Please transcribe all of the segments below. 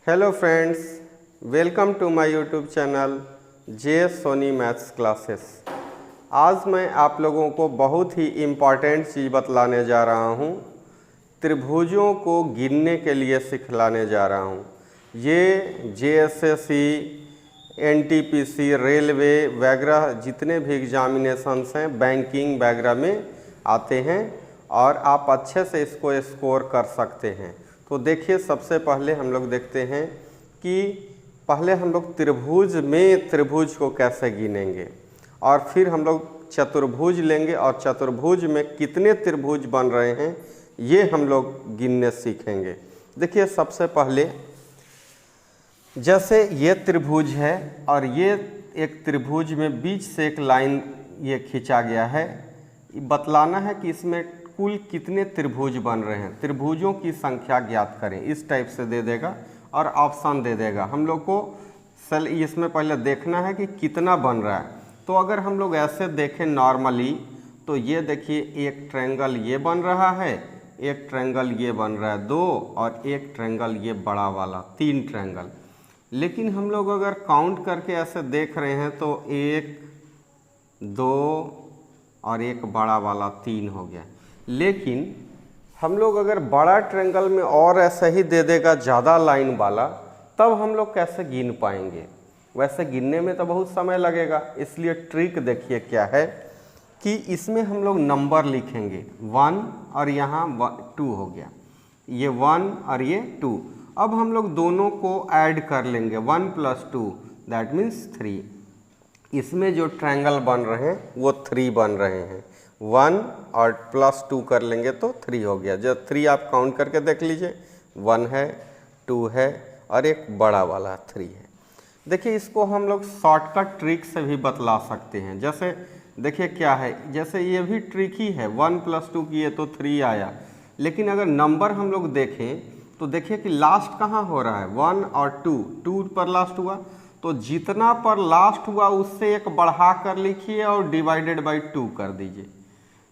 Hello friends, welcome to my YouTube channel J Soni maths classes. आज मैं आप लोगों को बहुत ही इम्पॉर्टेंट चीज़ बतलाने जा रहा हूँ। त्रिभुजों को गिनने के लिए सिखलाने जा रहा हूँ। ये जेएसएससी, एनटीपीसी, रेलवे वगैरह जितने भी एग्जामिनेशंस हैं बैंकिंग वगैरह में आते हैं और आप अच्छे से इसको स्कोर कर सकते हैं। तो देखिए, सबसे पहले हम लोग देखते हैं कि पहले हम लोग त्रिभुज में त्रिभुज को कैसे गिनेंगे और फिर हम लोग चतुर्भुज लेंगे और चतुर्भुज में कितने त्रिभुज बन रहे हैं ये हम लोग गिनने सीखेंगे। देखिए, सबसे पहले जैसे ये त्रिभुज है और ये एक त्रिभुज में बीच से एक लाइन ये खींचा गया है। बतलाना है कि इसमें कुल कितने त्रिभुज बन रहे हैं, त्रिभुजों की संख्या ज्ञात करें। इस टाइप से दे देगा और ऑप्शन दे देगा। हम लोग को इसमें पहले देखना है कि कितना बन रहा है। तो अगर हम लोग ऐसे देखें नॉर्मली, तो ये देखिए एक ट्रायंगल ये बन रहा है, एक ट्रायंगल ये बन रहा है 2 और एक ट्रायंगल ये बड़ा वाला 3 ट्रायंगल। लेकिन हम लोग अगर काउंट करके ऐसे देख रहे हैं तो 1, 2 और एक बड़ा वाला 3 हो गया। लेकिन हम लोग अगर बड़ा ट्रायंगल में और ऐसा ही दे देगा ज़्यादा लाइन वाला, तब हम लोग कैसे गिन पाएंगे? वैसे गिनने में तो बहुत समय लगेगा। इसलिए ट्रिक देखिए क्या है कि इसमें हम लोग नंबर लिखेंगे 1 और यहाँ 2 हो गया, ये 1 और ये 2। अब हम लोग दोनों को ऐड कर लेंगे, 1 + 2 दैट मीन्स 3। इसमें जो ट्रायंगल बन रहे हैं वो 3 बन रहे हैं। 1 और +2 कर लेंगे तो 3 हो गया। जब 3 आप काउंट करके देख लीजिए, 1 है, 2 है और एक बड़ा वाला 3 है। देखिए, इसको हम लोग शॉर्टकट ट्रिक से भी बतला सकते हैं। जैसे देखिए क्या है, जैसे ये भी ट्रिक ही है, 1 + 2 किए तो 3 आया। लेकिन अगर नंबर हम लोग देखें तो देखिए कि लास्ट कहाँ हो रहा है, 1 और 2 पर लास्ट हुआ। तो जितना पर लास्ट हुआ उससे एक बढ़ा कर लिखिए और डिवाइडेड बाई 2 कर दीजिए।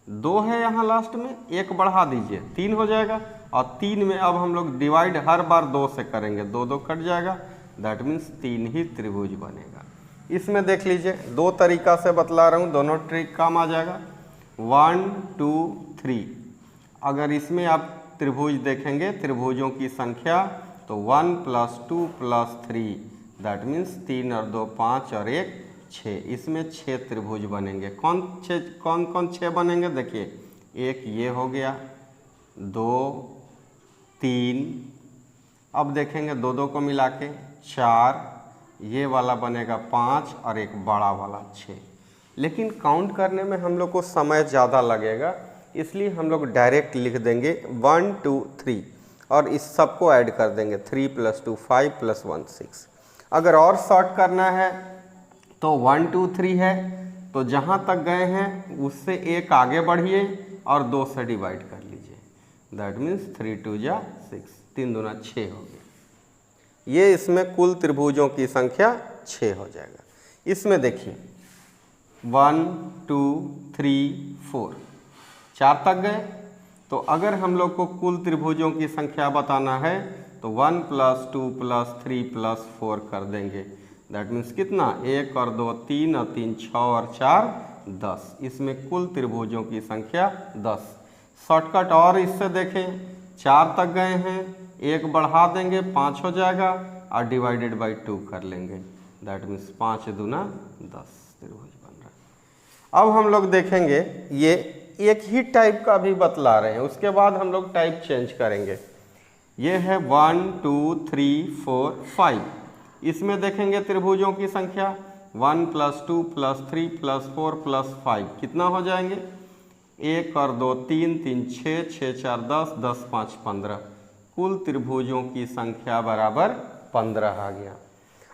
2 है यहाँ लास्ट में, एक बढ़ा दीजिए, 3 हो जाएगा। और 3 में अब हम लोग डिवाइड हर बार 2 से करेंगे, 2 2 कट जाएगा, दैट मीन्स 3 ही त्रिभुज बनेगा। इसमें देख लीजिए, 2 तरीका से बतला रहा हूँ, दोनों ट्रिक काम आ जाएगा। 1 2 3। अगर इसमें आप त्रिभुज देखेंगे, त्रिभुजों की संख्या, तो 1 + 2 + 3 दैट मीन्स 3 और 2 5 और 1 6। इसमें 6 त्रिभुज बनेंगे। कौन कौन 6 बनेंगे? देखिए, एक ये हो गया, 2 3, अब देखेंगे 2 2 को मिला के 4, ये वाला बनेगा 5 और एक बड़ा वाला 6। लेकिन काउंट करने में हम लोग को समय ज़्यादा लगेगा, इसलिए हम लोग डायरेक्ट लिख देंगे 1 2 3 और इस सब को ऐड कर देंगे, 3 + 2 5 + 1 6। अगर और शॉर्ट करना है तो 1 2 3 है, तो जहाँ तक गए हैं उससे एक आगे बढ़िए और 2 से डिवाइड कर लीजिए, दैट मीन्स 3 2 जा 6, 3 दूना 6 हो गया। ये इसमें कुल त्रिभुजों की संख्या 6 हो जाएगा। इसमें देखिए 1 2 3 4, 4 तक गए। तो अगर हम लोग को कुल त्रिभुजों की संख्या बताना है तो 1 + 2 + 3 + 4 कर देंगे, दैट मीन्स कितना, 1 और 2 3 और 3 6 और 4 10। इसमें कुल त्रिभुजों की संख्या 10। शॉर्टकट और इससे देखें, 4 तक गए हैं, एक बढ़ा देंगे 5 हो जाएगा और डिवाइडेड बाई 2 कर लेंगे, दैट मीन्स 5 दूना 10 त्रिभुज बन रहा है। अब हम लोग देखेंगे, ये एक ही टाइप का भी बतला रहे हैं, उसके बाद हम लोग टाइप चेंज करेंगे। ये है 1 2 3 4 5। इसमें देखेंगे त्रिभुजों की संख्या 1 + 2 + 3 + 4 + 5 कितना हो जाएंगे, 1 और 2 3 3 6 6 4 10 10 5 15। कुल त्रिभुजों की संख्या बराबर 15 आ गया।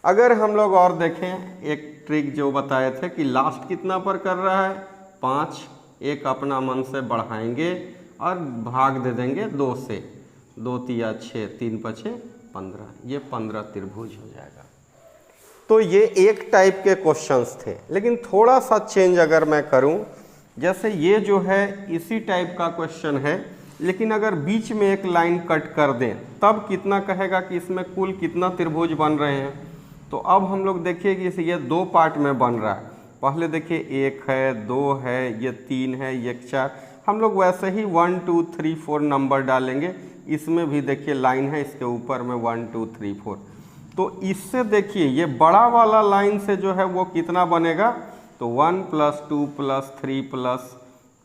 अगर हम लोग और देखें, एक ट्रिक जो बताए थे कि लास्ट कितना पर कर रहा है, 5, एक अपना मन से बढ़ाएंगे और भाग दे देंगे 2 से, 2 3 6 3 5 15, ये 15 त्रिभुज हो जाएगा। तो ये एक टाइप के क्वेश्चंस थे। लेकिन थोड़ा सा चेंज अगर मैं करूं, जैसे ये जो है इसी टाइप का क्वेश्चन है लेकिन अगर बीच में एक लाइन कट कर दें तब कितना कहेगा कि इसमें कुल कितना त्रिभुज बन रहे हैं। तो अब हम लोग देखिए कि इसे ये 2 पार्ट में बन रहा है। पहले देखिए 1 है, 2 है, ये 3 है, ये 4। हम लोग वैसे ही 1 2 3 4 नंबर डालेंगे। इसमें भी देखिए लाइन है, इसके ऊपर में 1 2 3 4। तो इससे देखिए ये बड़ा वाला लाइन से जो है वो कितना बनेगा, तो 1 + 2 + 3 +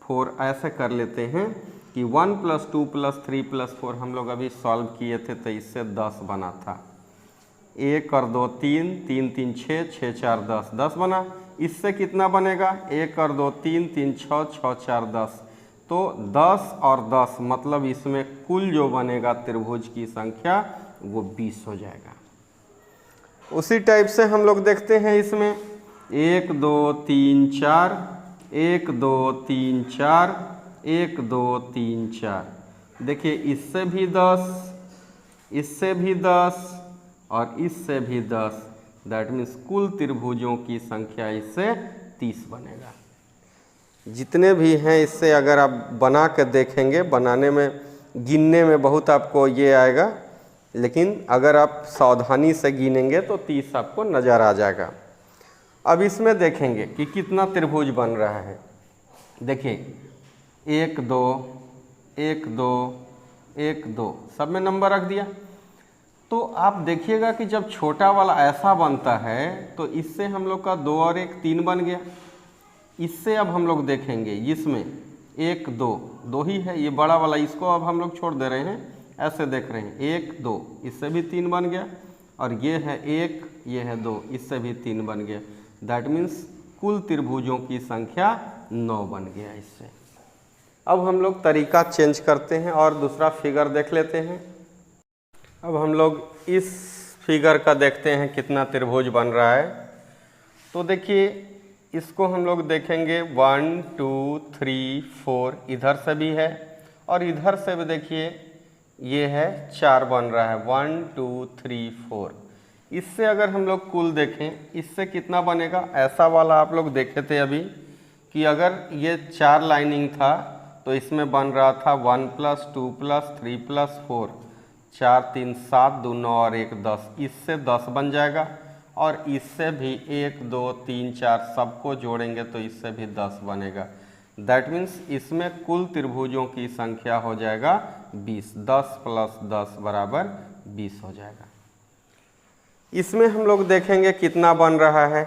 4 ऐसे कर लेते हैं कि 1 + 2 + 3 + 4 हम लोग अभी सॉल्व किए थे तो इससे 10 बना था। 1 और 2 3, 3 3 6, 6 4 10, 10 बना। इससे कितना बनेगा, 1 और 2 3, 3 6, 6 4 10। तो 10 और 10 मतलब इसमें कुल जो बनेगा त्रिभुज की संख्या वो 20 हो जाएगा। उसी टाइप से हम लोग देखते हैं इसमें 1 2 3 4, 1 2 3 4, 1 2 3 4। देखिए इससे भी 10, इससे भी 10 और इससे भी 10। दैट मीन्स कुल त्रिभुजों की संख्या इससे 30 बनेगा। जितने भी हैं इससे अगर आप बना कर देखेंगे, बनाने में गिनने में बहुत आपको ये आएगा, लेकिन अगर आप सावधानी से गिनेंगे तो 30 आपको नज़र आ जाएगा। अब इसमें देखेंगे कि कितना त्रिभुज बन रहा है। देखिए 1 2 1 2 1 2 सब में नंबर रख दिया। तो आप देखिएगा कि जब छोटा वाला ऐसा बनता है तो इससे हम लोग का 2 और 1 3 बन गया। इससे अब हम लोग देखेंगे इसमें 1 2 2 ही है, ये बड़ा वाला, इसको अब हम लोग छोड़ दे रहे हैं, ऐसे देख रहे हैं 1 2, इससे भी 3 बन गया। और ये है 1, ये है 2, इससे भी 3 बन गया। दैट मीन्स कुल त्रिभुजों की संख्या 9 बन गया इससे। अब हम लोग तरीका चेंज करते हैं और दूसरा फिगर देख लेते हैं। अब हम लोग इस फिगर का देखते हैं कितना त्रिभुज बन रहा है। तो देखिए इसको हम लोग देखेंगे 1 2 3 4, इधर से भी है और इधर से भी देखिए ये है 4 बन रहा है, 1 2 3 4। इससे अगर हम लोग कुल देखें इससे कितना बनेगा, ऐसा वाला आप लोग देखे थे अभी कि अगर ये 4 लाइनिंग था तो इसमें बन रहा था 1 + 2 + 3 + 4, 4 3 7, 2 9 और 1 10। इससे 10 बन जाएगा। और इससे भी 1 2 3 4 सबको जोड़ेंगे तो इससे भी 10 बनेगा। दैट मीन्स इसमें कुल त्रिभुजों की संख्या हो जाएगा 20। 10 + 10 = 20 हो जाएगा। इसमें हम लोग देखेंगे कितना बन रहा है।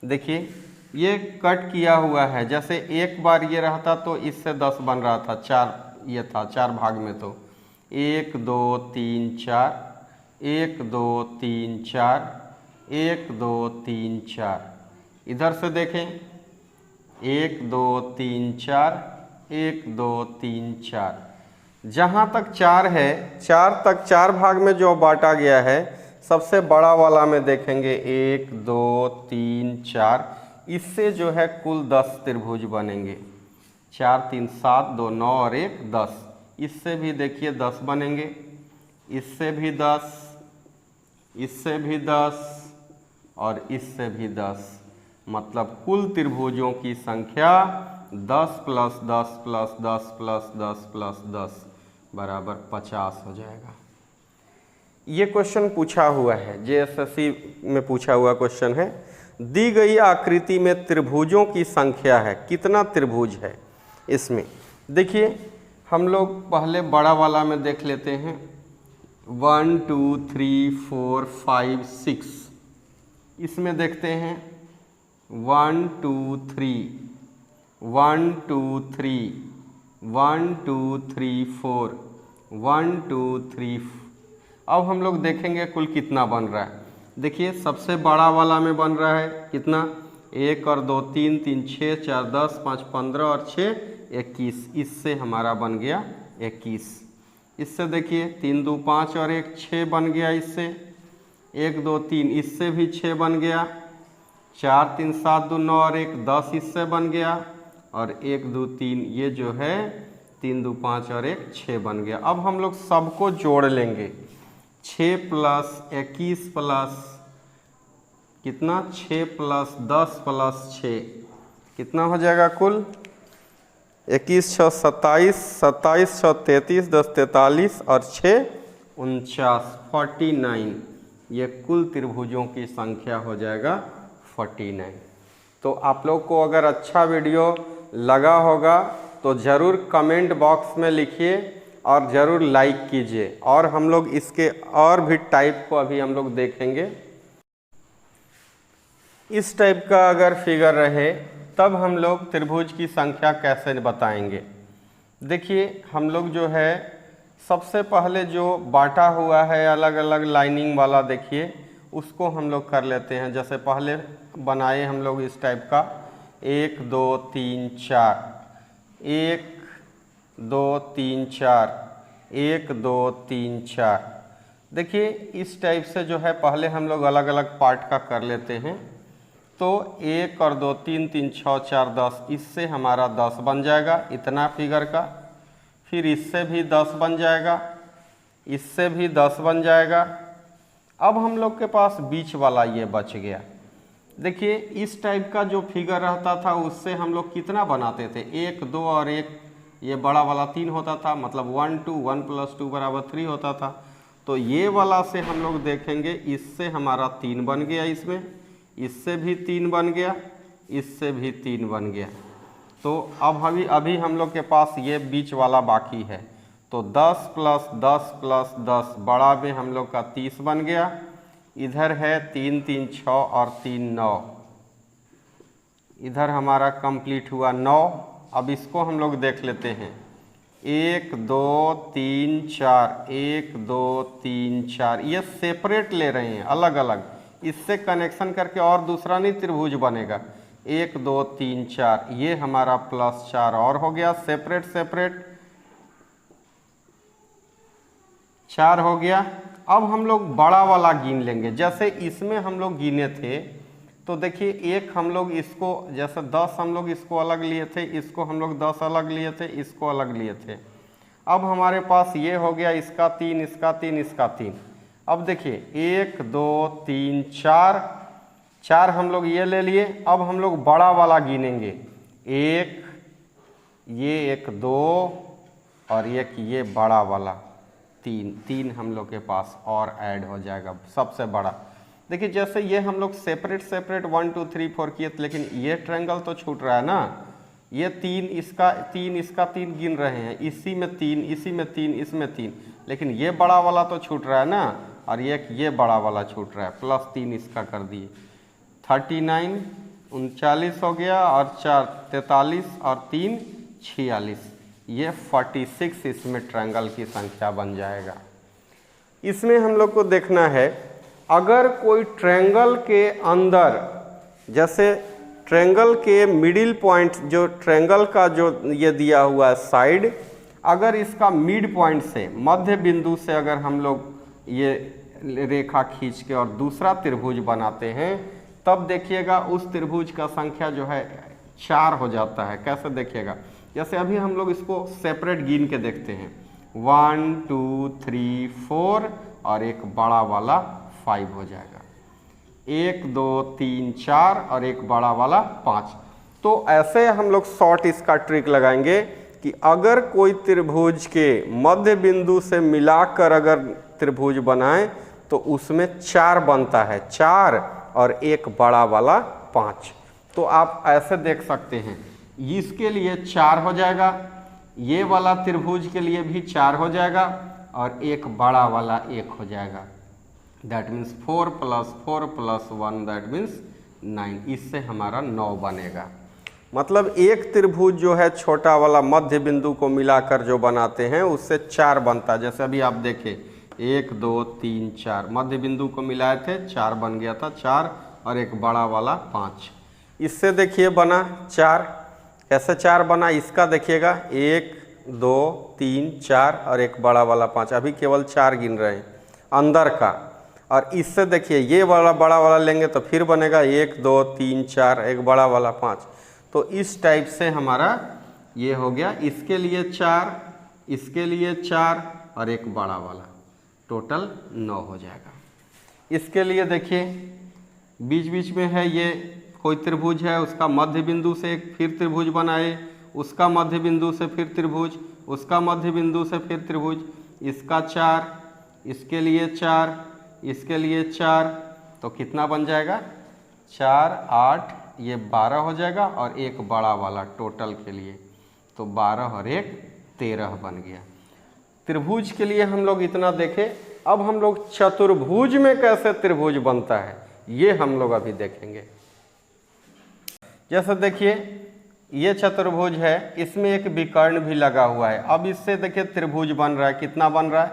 देखिए ये कट किया हुआ है, जैसे एक बार ये रहता तो इससे 10 बन रहा था, 4 ये था, 4 भाग में। तो 1 2 3 4, 1 2 3 4, 1 2 3 4। इधर से देखें 1 2 3 4, 1 2 3 4। जहाँ तक 4 है, 4 तक 4 भाग में जो बांटा गया है, सबसे बड़ा वाला में देखेंगे 1 2 3 4। इससे जो है कुल 10 त्रिभुज बनेंगे। 4 3 7, 2 9 और 1 10। इससे भी देखिए 10 बनेंगे, इससे भी 10, इससे भी 10 और इससे भी 10। मतलब कुल त्रिभुजों की संख्या 10 + 10 + 10 + 10 + 10 = 50 हो जाएगा। ये क्वेश्चन पूछा हुआ है, JSSC में पूछा हुआ क्वेश्चन है। दी गई आकृति में त्रिभुजों की संख्या है, कितना त्रिभुज है इसमें। देखिए हम लोग पहले बड़ा वाला में देख लेते हैं। 1 2 3 4 5 6। इसमें देखते हैं 1 2 3, 1 2 3, 1 2 3 4, 1 2 3। अब हम लोग देखेंगे कुल कितना बन रहा है। देखिए सबसे बड़ा वाला में बन रहा है कितना, 1 और 2 3, 3 6, 4 10, 5 15 और 6 21। इससे हमारा बन गया 21। इससे देखिए 3 2 5 और 1 6 बन गया। इससे 1 2 3, इससे भी 6 बन गया। 4 3 7, 2 9 और 1 10, इससे बन गया। और 1 2 3 ये जो है 3 2 5 और 1 6 बन गया। अब हम लोग सबको जोड़ लेंगे। 6 + 21 प्लस कितना, 6 + 10 + 6 कितना हो जाएगा कुल 21 6 27, 27 6 33, 10 43 और 6 49, 49। ये कुल त्रिभुजों की संख्या हो जाएगा 49। तो आप लोग को अगर अच्छा वीडियो लगा होगा तो ज़रूर कमेंट बॉक्स में लिखिए और ज़रूर लाइक कीजिए। और हम लोग इसके और भी टाइप को अभी हम लोग देखेंगे। इस टाइप का अगर फिगर रहे तब हम लोग त्रिभुज की संख्या कैसे बताएंगे। देखिए हम लोग जो है सबसे पहले जो बांटा हुआ है अलग अलग लाइनिंग वाला, देखिए उसको हम लोग कर लेते हैं। जैसे पहले बनाए हम लोग इस टाइप का 1 2 3 4, 1 2 3 4, 1 2 3 4। देखिए इस टाइप से जो है पहले हम लोग अलग अलग पार्ट का कर लेते हैं। तो 1 और 2 3 3 6 4 10, इससे हमारा 10 बन जाएगा इतना फिगर का। फिर इससे भी 10 बन जाएगा, इससे भी 10 बन जाएगा। अब हम लोग के पास बीच वाला ये बच गया। देखिए इस टाइप का जो फिगर रहता था उससे हम लोग कितना बनाते थे, 1 2 और 1, ये बड़ा वाला 3 होता था, मतलब 1 2 1 + 2 = 3 होता था। तो ये वाला से हम लोग देखेंगे, इससे हमारा 3 बन गया, इसमें इससे भी 3 बन गया, इससे भी 3 बन गया। तो अब अभी हम लोग के पास ये बीच वाला बाकी है। तो 10 + 10 + 10 बड़ा में हम लोग का 30 बन गया। इधर है 3 3 6 और 3 9, इधर हमारा कंप्लीट हुआ 9। अब इसको हम लोग देख लेते हैं, 1 2 3 4, 1 2 3 4, ये सेपरेट ले रहे हैं अलग अलग, इससे कनेक्शन करके और दूसरा नहीं त्रिभुज बनेगा। 1 2 3 4, ये हमारा +4 और हो गया, सेपरेट सेपरेट 4 हो गया। अब हम लोग बड़ा वाला गिन लेंगे। जैसे इसमें हम लोग गिने थे तो देखिए एक हम लोग इसको जैसे 10 हम लोग इसको अलग लिए थे, इसको हम लोग 10 अलग लिए थे, इसको अलग लिए थे। अब हमारे पास ये हो गया, इसका 3, इसका 3, इसका 3। अब देखिए 1 2 3 4, 4 हम लोग ये ले लिए। अब हम लोग बड़ा वाला गिनेंगे, 1, ये 1 2 और एक ये बड़ा वाला 3, 3 हम लोग के पास और ऐड हो जाएगा सबसे बड़ा। देखिए जैसे ये हम लोग सेपरेट सेपरेट 1 2 3 4 किए, लेकिन ये ट्रायंगल तो छूट रहा है ना। ये 3 इसका 3 इसका 3 गिन रहे हैं, इसी में 3, इसी में 3, इसमें 3, लेकिन ये बड़ा वाला तो छूट रहा है ना, और ये बड़ा वाला छूट रहा है, +3 इसका कर दिए। 39 39 हो गया, और 4 43 और 3 46, ये 46 इसमें ट्रायंगल की संख्या बन जाएगा। इसमें हम लोग को देखना है, अगर कोई ट्रायंगल के अंदर, जैसे ट्रायंगल के मिडिल पॉइंट, जो ट्रायंगल का जो ये दिया हुआ है साइड, अगर इसका मिड पॉइंट से, मध्य बिंदु से अगर हम लोग ये रेखा खींच के और दूसरा त्रिभुज बनाते हैं, तब देखिएगा उस त्रिभुज का संख्या जो है 4 हो जाता है। कैसे देखिएगा, जैसे अभी हम लोग इसको सेपरेट गिन के देखते हैं, 1 2 3 4 और एक बड़ा वाला 5 हो जाएगा, 1 2 3 4 और एक बड़ा वाला 5। तो ऐसे हम लोग शॉर्ट इसका ट्रिक लगाएंगे कि अगर कोई त्रिभुज के मध्य बिंदु से मिलाकर अगर त्रिभुज बनाएं तो उसमें 4 बनता है, 4 और एक बड़ा वाला 5। तो आप ऐसे देख सकते हैं, इसके लिए 4 हो जाएगा, ये वाला त्रिभुज के लिए भी 4 हो जाएगा, और एक बड़ा वाला 1 हो जाएगा। That means 4 + 4 + 1 that means 9। इससे हमारा 9 बनेगा। मतलब एक त्रिभुज जो है छोटा वाला मध्य बिंदु को मिलाकर जो बनाते हैं उससे 4 बनता है। जैसे अभी आप देखें 1 2 3 4, मध्य बिंदु को मिलाए थे 4 बन गया था, 4 और एक बड़ा वाला 5। इससे देखिए बना 4। कैसे 4 बना, इसका देखिएगा 1 2 3 4 और एक बड़ा वाला 5। अभी केवल 4 गिन रहे हैं अंदर का। और इससे देखिए ये वाला बड़ा वाला लेंगे तो फिर बनेगा 1 2 3 4 एक बड़ा वाला 5। तो इस टाइप से हमारा ये हो गया, इसके लिए 4, इसके लिए 4 और एक बड़ा वाला, टोटल 9 हो जाएगा। इसके लिए देखिए बीच बीच में है ये कोई त्रिभुज है, उसका मध्य बिंदु से एक फिर त्रिभुज बनाए, उसका मध्य बिंदु से फिर त्रिभुज, उसका मध्य बिंदु से फिर त्रिभुज, इसका 4, इसके लिए 4, इसके लिए 4, तो कितना बन जाएगा 4, 8, ये 12 हो जाएगा और एक बड़ा वाला टोटल के लिए, तो 12 और 1 13 बन गया। त्रिभुज के लिए हम लोग इतना देखें। अब हम लोग चतुर्भुज में कैसे त्रिभुज बनता है ये हम लोग अभी देखेंगे। जैसे देखिए ये चतुर्भुज है, इसमें एक विकर्ण भी लगा हुआ है। अब इससे देखिए त्रिभुज बन रहा है, कितना बन रहा है,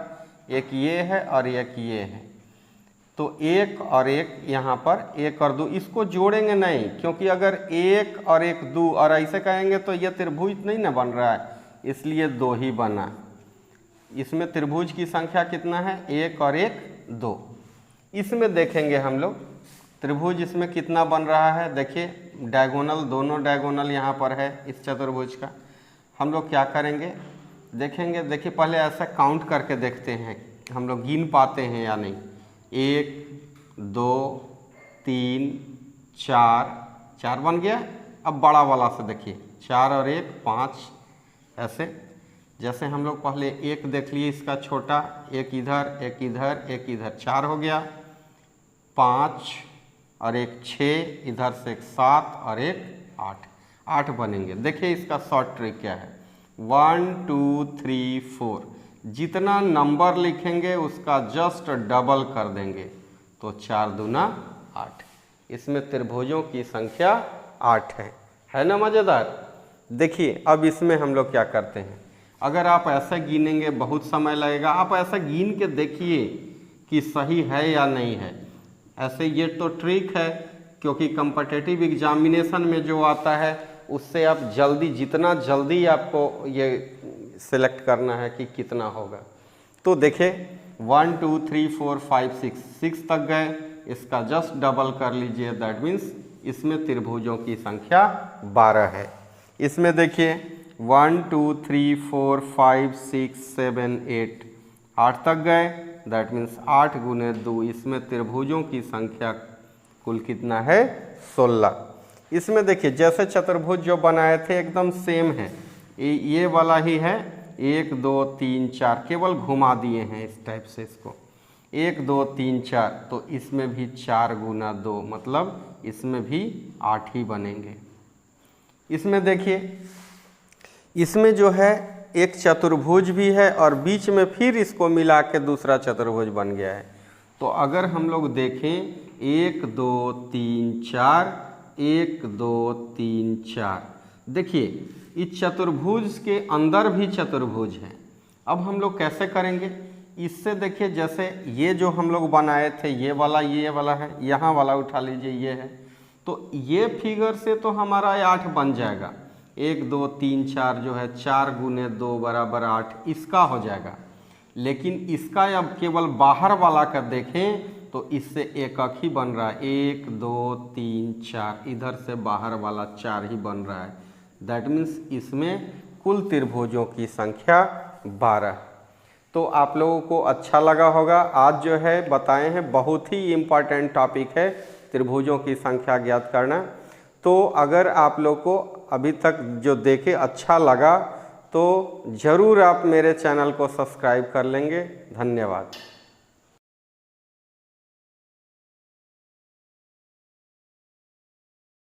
एक ये है और एक ये है, तो 1 और 1 यहाँ पर 1 और 2, इसको जोड़ेंगे नहीं, क्योंकि अगर 1 और 1 2 और ऐसे कहेंगे तो ये त्रिभुज नहीं ना बन रहा है, इसलिए 2 ही बना। इसमें त्रिभुज की संख्या कितना है, 1 और 1 2। इसमें देखेंगे हम लोग त्रिभुज इसमें कितना बन रहा है। देखिए डायगोनल, दोनों डायगोनल यहाँ पर है इस चतुर्भुज का। हम लोग क्या करेंगे देखेंगे, देखिए पहले ऐसा काउंट करके देखते हैं हम लोग गिन पाते हैं या नहीं। 1 2 3 4, 4 बन गया। अब बड़ा वाला से देखिए 4 और 1 5, ऐसे जैसे हम लोग पहले 1 देख लिए इसका छोटा, 1 इधर 1 इधर 1 इधर, 4 हो गया। 5 और 1 6, इधर से 1 7 और 1 8, 8 बनेंगे। देखिए इसका शॉर्ट ट्रिक क्या है, 1 2 3 4, जितना नंबर लिखेंगे उसका जस्ट डबल कर देंगे, तो 4 दूना 8। इसमें त्रिभुजों की संख्या 8 है ना मज़ेदार। देखिए अब इसमें हम लोग क्या करते हैं, अगर आप ऐसा गिनेंगे बहुत समय लगेगा, आप ऐसा गिन के देखिए कि सही है या नहीं है। ऐसे ये तो ट्रिक है, क्योंकि कॉम्पिटिटिव एग्जामिनेशन में जो आता है उससे आप जल्दी, जितना जल्दी आपको ये सिलेक्ट करना है कि कितना होगा। तो देखिए 1 2 3 4 5 6 तक गए, इसका जस्ट डबल कर लीजिए, दैट मीन्स इसमें त्रिभुजों की संख्या 12 है। इसमें देखिए 1 2 3 4 5 6 7 8, 8 तक गए, दैट मीन्स 8 गुने 2, इसमें त्रिभुजों की संख्या कुल कितना है 16। इसमें देखिए जैसे चतुर्भुज जो बनाए थे एकदम सेम है, ये वाला ही है, 1 2 3 4, केवल घुमा दिए हैं इस टाइप से इसको, 1 2 3 4, तो इसमें भी 4 गुना 2, मतलब इसमें भी 8 ही बनेंगे। इसमें देखिए इसमें जो है एक चतुर्भुज भी है और बीच में फिर इसको मिला के दूसरा चतुर्भुज बन गया है। तो अगर हम लोग देखें 1 2 3 4, 1 2 3 4, देखिए इस चतुर्भुज के अंदर भी चतुर्भुज है। अब हम लोग कैसे करेंगे, इससे देखिए जैसे ये जो हम लोग बनाए थे, ये वाला है, यहाँ वाला उठा लीजिए, ये है, तो ये फिगर से तो हमारा 8 बन जाएगा। 1 2 3 4 जो है 4 गुने 2 बराबर 8, इसका हो जाएगा। लेकिन इसका अब केवल बाहर वाला का देखें तो इससे एकक ही बन रहा है, 1 2 3 4, इधर से बाहर वाला 4 ही बन रहा है। दैट मीन्स इसमें कुल त्रिभुजों की संख्या 12। तो आप लोगों को अच्छा लगा होगा। आज जो है बताए हैं, बहुत ही इम्पॉर्टेंट टॉपिक है त्रिभुजों की संख्या ज्ञात करना। तो अगर आप लोग को अभी तक जो देखे अच्छा लगा तो ज़रूर आप मेरे चैनल को सब्सक्राइब कर लेंगे। धन्यवाद।